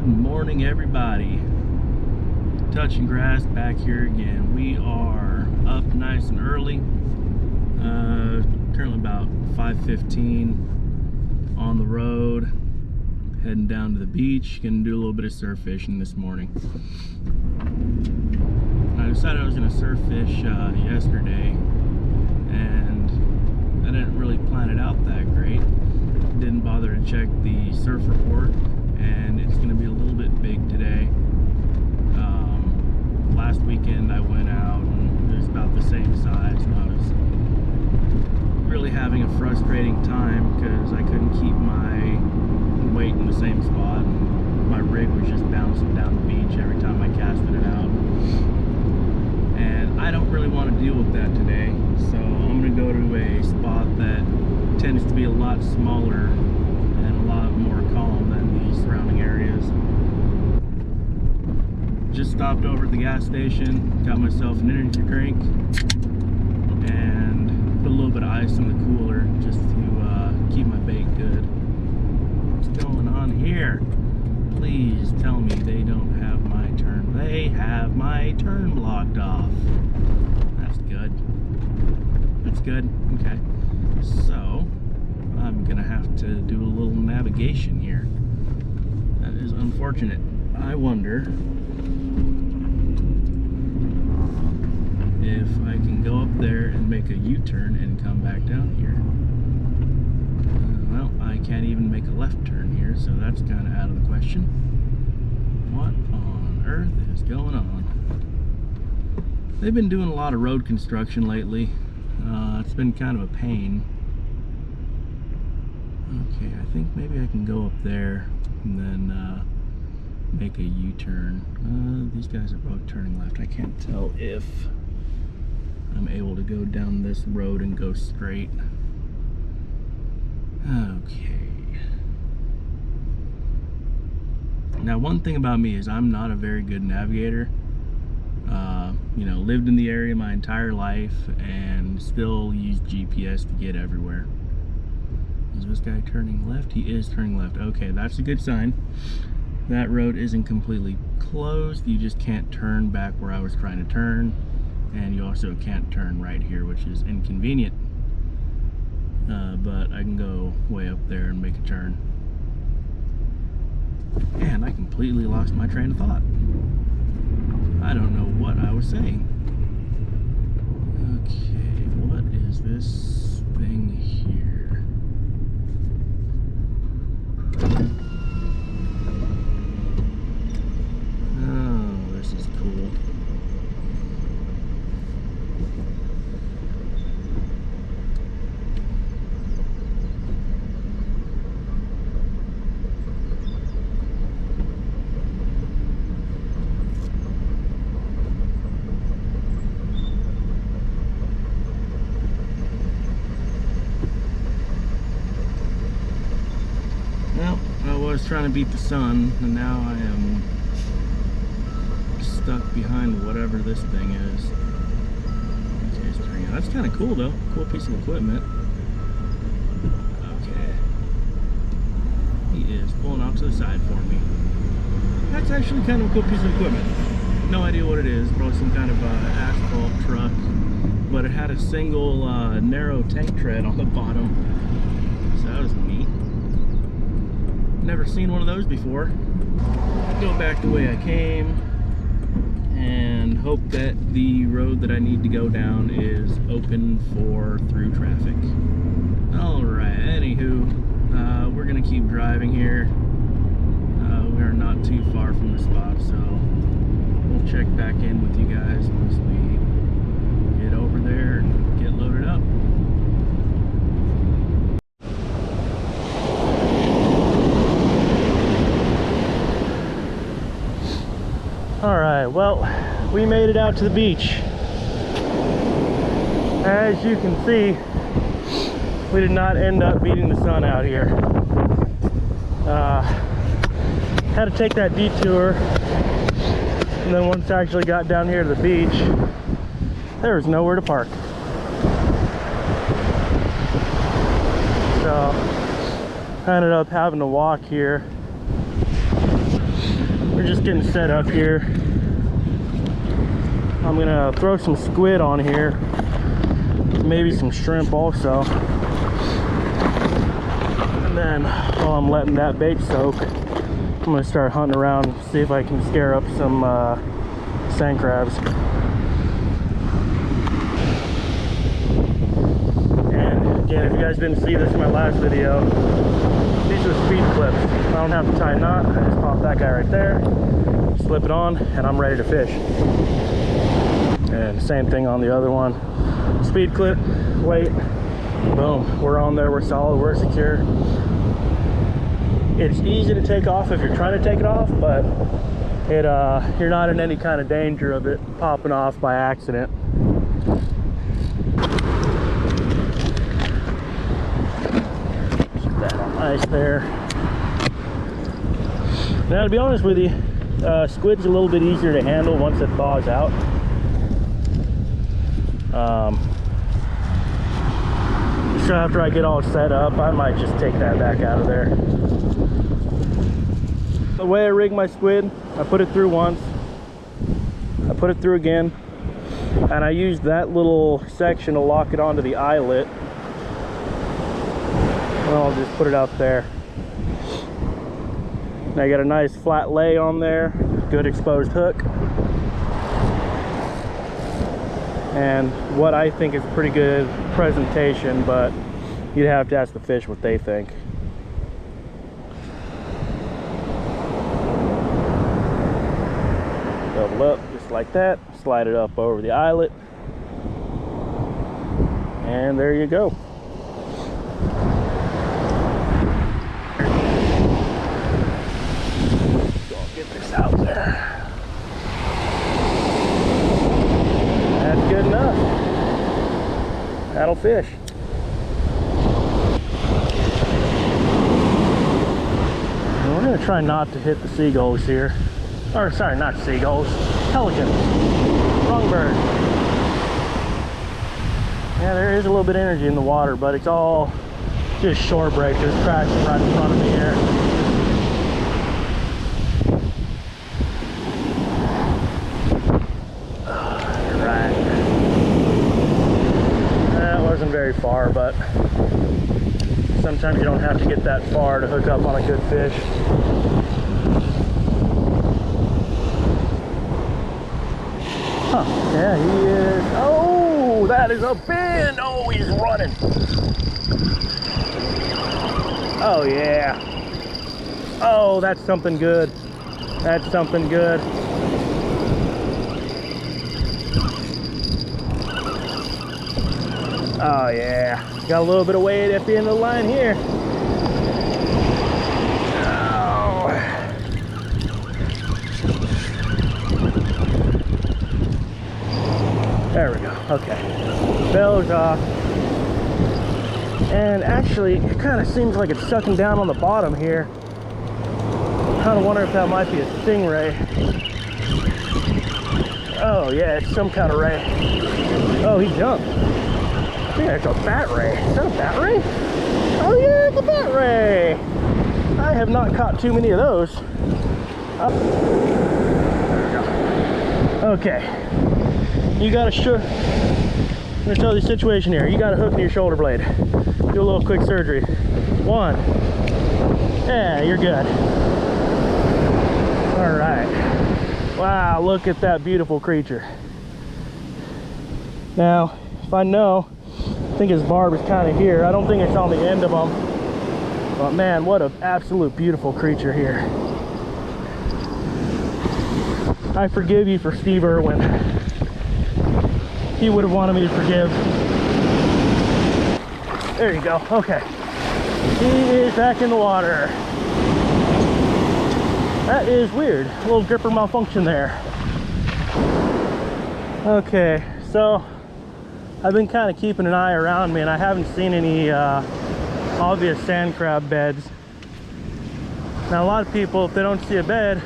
Good morning, everybody. Touching grass back here again. We are up nice and early. Currently about 5:15 on the road, heading down to the beach. Gonna do a little bit of surf fishing this morning. I decided I was gonna surf fish yesterday, and I didn't really plan it out that great. Didn't bother to check the surf report, and it's gonna be a little bit big today. Last weekend I went out and it was about the same size, and I was really having a frustrating time because I couldn't keep my weight in the same spot. My rig was just bouncing down the beach every time I casted it out, and I don't really want to deal with that today. So I'm going to go to a spot that tends to be a lot smaller and a lot more calm than the surrounding areas. Just stopped over at the gas station, got myself an energy drink, and put a little bit of ice in the cooler just to keep my bait good. What's going on here? Please tell me they don't have my turn. They have my turn blocked off. That's good. That's good. Okay. So, I'm gonna have to do a little navigation here. That is unfortunate. I wonder if I can go up there and make a U-turn and come back down here. Well, I can't even make a left turn here, so that's kind of out of the question. What on earth is going on? They've been doing a lot of road construction lately. It's been kind of a pain. Okay, I think maybe I can go up there and then make a U-turn. These guys are both turning left. I can't tell if I'm able to go down this road and go straight. Okay. Now, one thing about me is I'm not a very good navigator. You know, lived in the area my entire life and still use GPS to get everywhere. Is this guy turning left? He is turning left. Okay, that's a good sign. That road isn't completely closed. You just can't turn back where I was trying to turn. And you also can't turn right here, which is inconvenient. But I can go way up there and make a turn. And I completely lost my train of thought. I don't know what I was saying. Okay, what is this thing here? Oh, this is cool. I was trying to beat the sun, and now I am stuck behind whatever this thing is. Okay, it's turning out. That's kind of cool, though. Cool piece of equipment. Okay. He is pulling off to the side for me. That's actually kind of a cool piece of equipment. No idea what it is. Probably some kind of asphalt truck. But it had a single narrow tank tread on the bottom. So that was neat. Never seen one of those before. Go back the way I came and hope that the road that I need to go down is open for through traffic. Alright, anywho, we're gonna keep driving here. We are not too far from the spot, so we'll check back in with you guys once we get over there and get loaded up. Alright, well, we made it out to the beach. As you can see, we did not end up beating the sun out here. Had to take that detour, and then once I actually got down here to the beach, there was nowhere to park. So I ended up having to walk here We're just getting set up here. I'm gonna throw some squid on here, maybe some shrimp also. And then while I'm letting that bait soak, I'm gonna start hunting around and see if I can scare up some sand crabs. And again, if you guys didn't see this in my last video, these are speed clips. I don't have to tie a knot. I just pop that guy right there, slip it on, and I'm ready to fish. And same thing on the other one. Speed clip, weight, boom, we're on there, we're solid, we're secure. It's easy to take off if you're trying to take it off, but you're not in any kind of danger of it popping off by accident. Keep that on ice there. Now, to be honest with you, squid's a little bit easier to handle once it thaws out. So after I get all set up, I might just take that back out of there. The way I rig my squid, I put it through once, I put it through again, and I use that little section to lock it onto the eyelet. And I'll just put it out there. Now I got a nice flat lay on there, good exposed hook, and what I think is pretty good presentation, but you'd have to ask the fish what they think. Double up just like that, slide it up over the eyelet, and there you go. So I'll get this out there. That's good enough. That'll fish. And we're gonna try not to hit the seagulls here. Or sorry, not seagulls, pelicans. Wrong bird. Yeah, there is a little bit of energy in the water, but it's all just shore breakers crashing right in front of me here. Right. That wasn't very far, but sometimes you don't have to get that far to hook up on a good fish. Huh, yeah, he is. Oh, that is a bend. Oh, he's running. Oh, yeah. Oh, that's something good. That's something good. Oh, yeah. Got a little bit of weight at the end of the line here. There we go. Okay. Bellows off. And actually, it kind of seems like it's sucking down on the bottom here. I kind of wonder if that might be a stingray. Oh, yeah, it's some kind of ray. Oh, he jumped. I think it's a bat ray. Is that a bat ray? Oh, yeah, it's a bat ray. I have not caught too many of those. Oh. There we go. Okay. You got I'm gonna tell you the situation here. You got a hook in your shoulder blade. Do a little quick surgery. One. Yeah, you're good. All right. Wow, look at that beautiful creature. Now, if I know, I think his barb is kind of here. I don't think it's on the end of him. But man, what an absolute beautiful creature here. I forgive you for Steve Irwin. He would have wanted me to forgive. There you go. Okay. He is back in the water. That is weird. A little gripper malfunction there. Okay, so I've been kind of keeping an eye around me, and I haven't seen any obvious sand crab beds. Now, a lot of people, if they don't see a bed,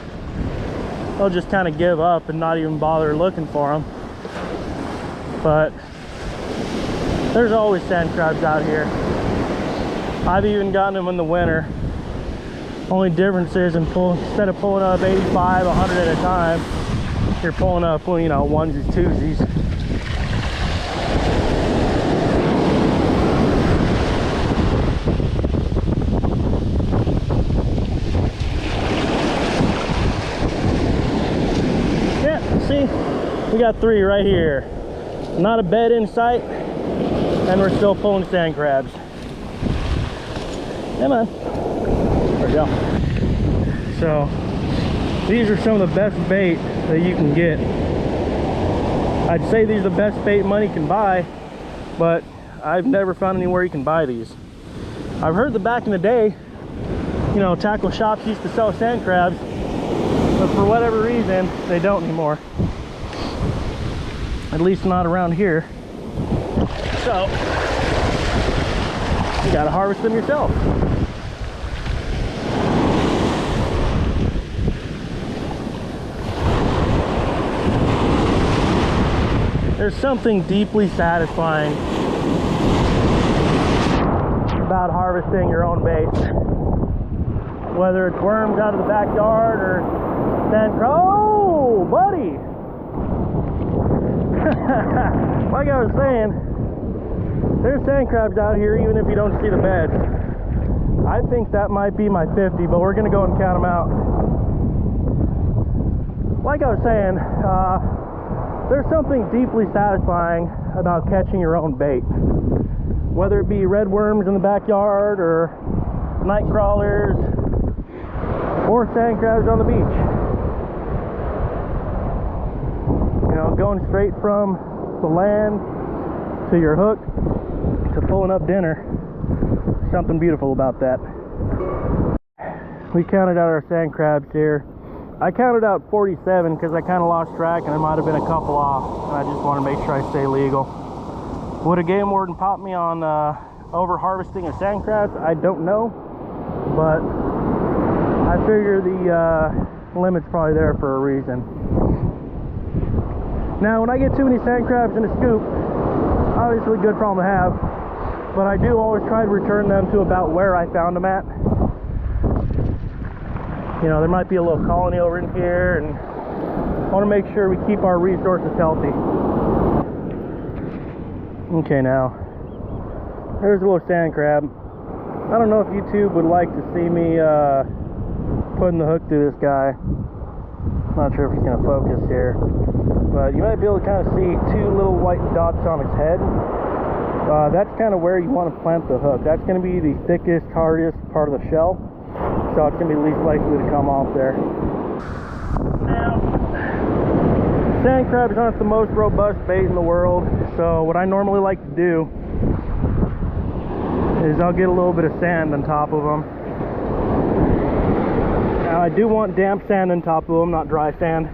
they'll just kind of give up and not even bother looking for them. But there's always sand crabs out here. I've even gotten them in the winter. Only difference is instead of pulling up 85, 100 at a time, you're pulling up, well, you know, onesies, twosies. Yeah, see, we got 3 right here. Not a bed in sight, and we're still pulling sand crabs. Come on. There we go. So, these are some of the best bait that you can get. I'd say these are the best bait money can buy, but I've never found anywhere you can buy these. I've heard that back in the day, you know, tackle shops used to sell sand crabs, but for whatever reason, they don't anymore. At least not around here. So, you gotta harvest them yourself. There's something deeply satisfying about harvesting your own bait. Whether it's worms out of the backyard or sand crab. Oh, buddy! Like I was saying, there's sand crabs out here even if you don't see the beds. I think that might be my 50, but we're gonna go and count them out. Like I was saying, there's something deeply satisfying about catching your own bait. Whether it be red worms in the backyard or night crawlers or sand crabs on the beach. You know, going straight from the land to your hook to pulling up dinner. Something beautiful about that. We counted out our sand crabs here. I counted out 47 because I kind of lost track and there might have been a couple off, and I just want to make sure I stay legal. Would a game warden pop me on over harvesting of sand crabs? I don't know, but I figure the limit's probably there for a reason. Now, when I get too many sand crabs in a scoop, obviously a good problem to have, but I do always try to return them to about where I found them at. You know, there might be a little colony over in here, and I want to make sure we keep our resources healthy. Okay, now, there's a little sand crab. I don't know if YouTube would like to see me putting the hook through this guy. Not sure if it's going to focus here, but you might be able to kind of see 2 little white dots on his head. That's kind of where you want to plant the hook. That's going to be the thickest, hardest part of the shell, so it's going to be least likely to come off there. Now, sand crabs aren't the most robust bait in the world, so what I normally like to do is I'll get a little bit of sand on top of them. Now, I do want damp sand on top of them, not dry sand,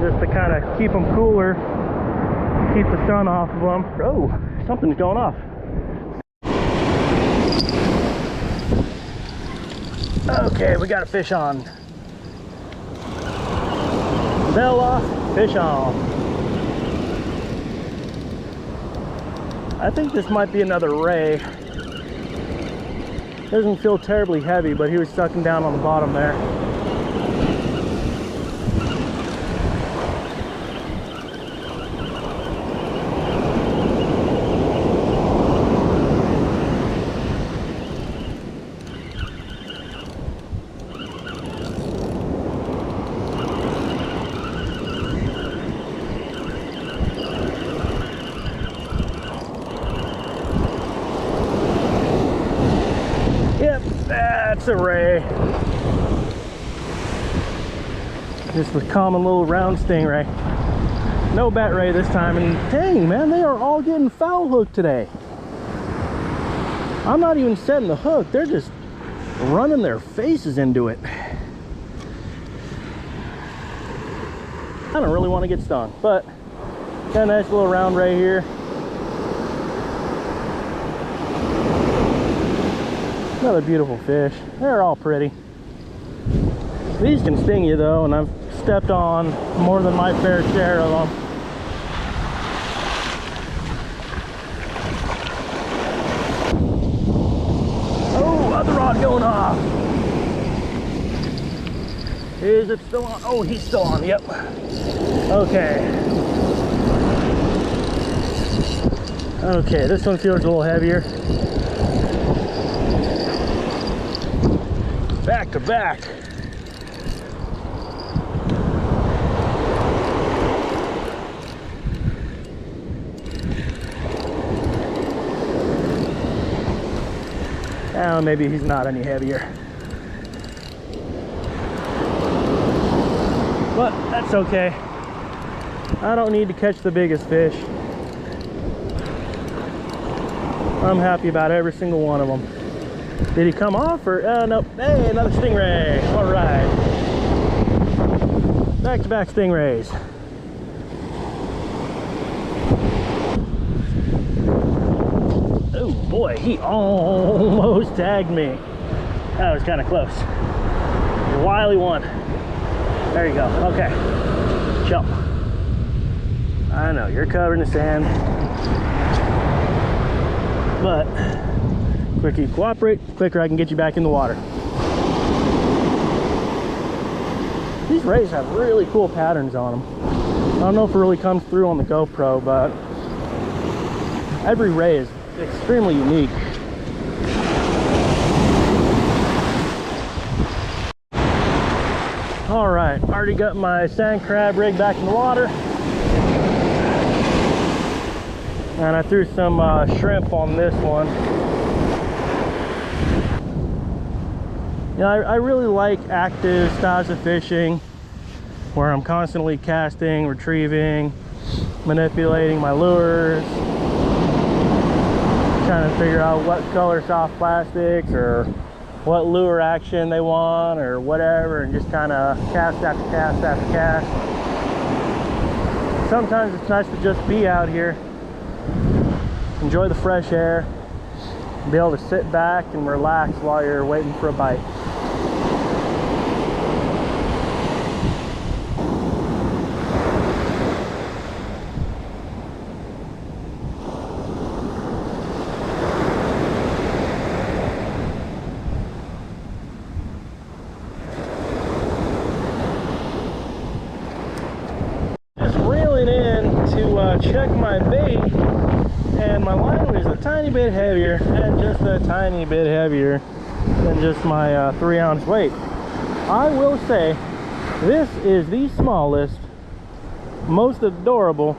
just to kind of keep them cooler, keep the sun off of them. Oh, something's going off. Okay, we got a fish on. Bell off, fish on. I think this might be another ray. Doesn't feel terribly heavy, but he was sucking down on the bottom there. That's a ray. Just a common little round stingray. No bat ray this time, and dang man, they are all getting foul hooked today. I'm not even setting the hook, they're just running their faces into it. I don't really want to get stung, but got a nice little round ray here. Another beautiful fish. They're all pretty. These can sting you though, and I've stepped on more than my fair share of them. going off. Is it still on? Oh, he's still on. Yep. Okay. Okay, this one feels a little heavier. Back to back. Now maybe he's not any heavier. But that's okay. I don't need to catch the biggest fish. I'm happy about every single one of them. Did he come off or? Nope. Hey, another stingray. All right. Back-to-back stingrays. Oh boy, he almost tagged me. That was kind of close. A wily one. There you go. Okay. Chill. I know you're covered in the sand. But quicker you cooperate, quicker I can get you back in the water. These rays have really cool patterns on them. I don't know if it really comes through on the GoPro, but every ray is extremely unique. All right, already got my sand crab rig back in the water. And I threw some shrimp on this one. You know, I really like active styles of fishing where I'm constantly casting, retrieving, manipulating my lures, trying to figure out what color soft plastics or what lure action they want or whatever, and just kind of cast after cast after cast. Sometimes it's nice to just be out here, enjoy the fresh air, be able to sit back and relax while you're waiting for a bite. Just reeling in to check my bait, and my line was a tiny bit heavier, and just a tiny bit heavier than just my 3-ounce weight. I will say this is the smallest, most adorable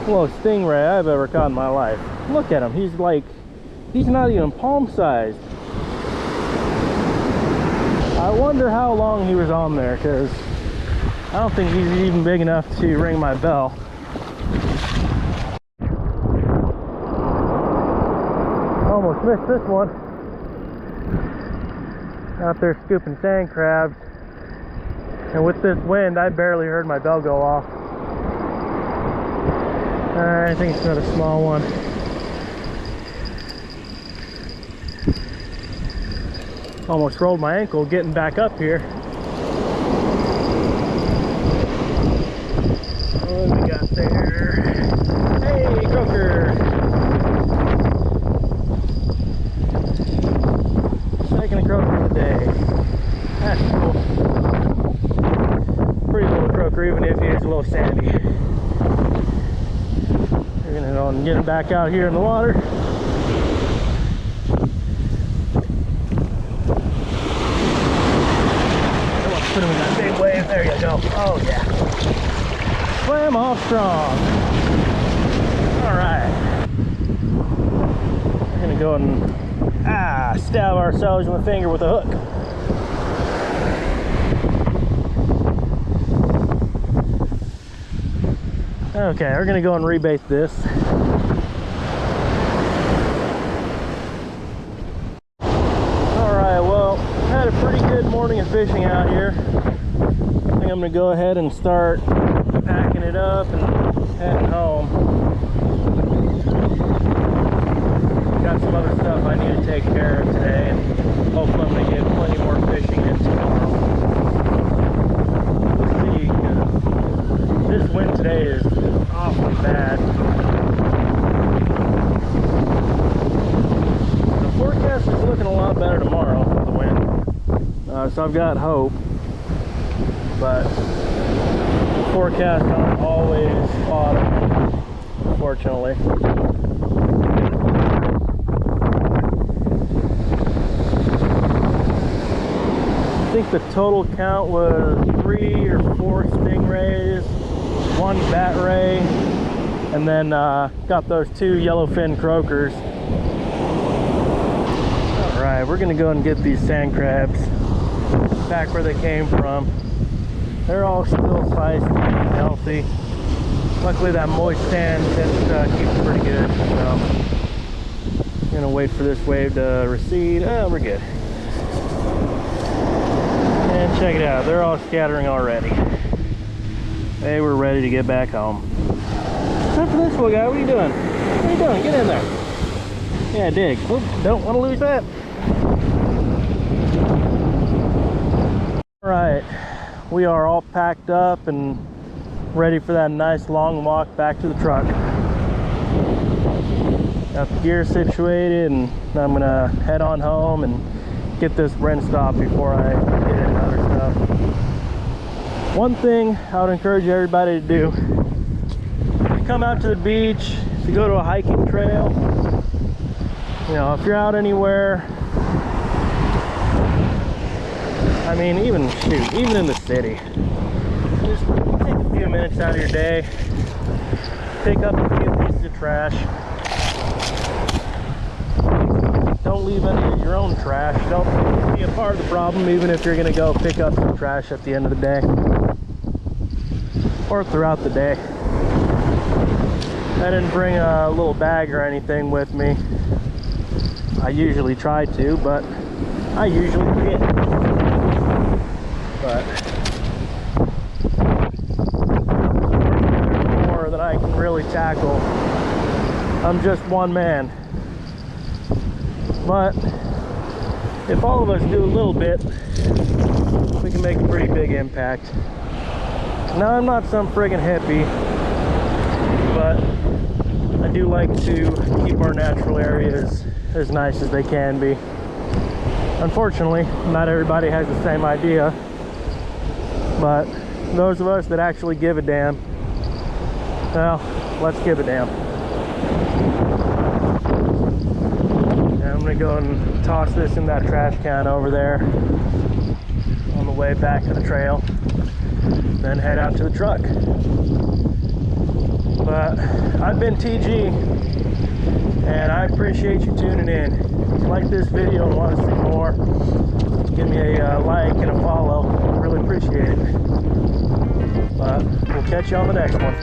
little stingray I've ever caught in my life. Look at him. He's not even palm sized. I wonder how long he was on there, because I don't think he's even big enough to ring my bell. Almost missed this one. Out there scooping sand crabs. And with this wind, I barely heard my bell go off. I think it's another small one. Almost rolled my ankle getting back up here. What do we got there? Hey, croaker! Second croaker of the day. That's cool. Pretty little croaker, even if he is a little sandy. We're gonna go and get him back out here in the water. Put him in that big wave. There you go. Oh yeah. Slam off strong. Alright. We're gonna go and stab ourselves in the finger with a hook. Okay, we're gonna go and rebait this. Alright, well, had a pretty good morning of fishing out here. I think I'm gonna go ahead and start packing it up and heading home. Got some other stuff I need to take care of today, and hopefully I'm gonna get plenty more fishing in tomorrow. We'll see, because this wind today is awfully bad. The forecast is looking a lot better tomorrow. so I've got hope. But the forecasts aren't always spot on, unfortunately. I think the total count was 3 or 4 stingrays, 1 bat ray, and then got those 2 yellowfin croakers. All right, we're gonna go and get these sand crabs back where they came from. They're all still feisty and healthy. Luckily that moist sand tends to keep them pretty good. So I'm gonna wait for this wave to recede. Oh, we're good. And check it out, they're all scattering already. Hey, we're ready to get back home. Except for this little guy, what are you doing? What are you doing? Get in there. Yeah, dig. Oops, don't want to lose that. All right, we are all packed up and ready for that nice long walk back to the truck. Got the gear situated, and I'm gonna head on home and get this rinsed off before I get into other stuff. One thing I would encourage everybody to do: if you come out to the beach, if you go to a hiking trail, you know, if you're out anywhere, I mean, even in the city, just take a few minutes out of your day, pick up a few pieces of trash. Don't leave any of your own trash. Don't be a part of the problem, even if you're going to go pick up some trash at the end of the day or throughout the day. I didn't bring a little bag or anything with me. I usually try to, but I usually forget. But there's more that I can really tackle. I'm just one man. But if all of us do a little bit, we can make a pretty big impact. Now, I'm not some friggin' hippie, but I do like to keep our natural areas as nice as they can be. Unfortunately, not everybody has the same idea, but those of us that actually give a damn, well, let's give a damn. I'm gonna go and toss this in that trash can over there on the way back to the trail, then head out to the truck. But I've been TG, and I appreciate you tuning in. If you like this video and want to see more, give me a like and a follow. I really appreciate it. But we'll catch you on the next one.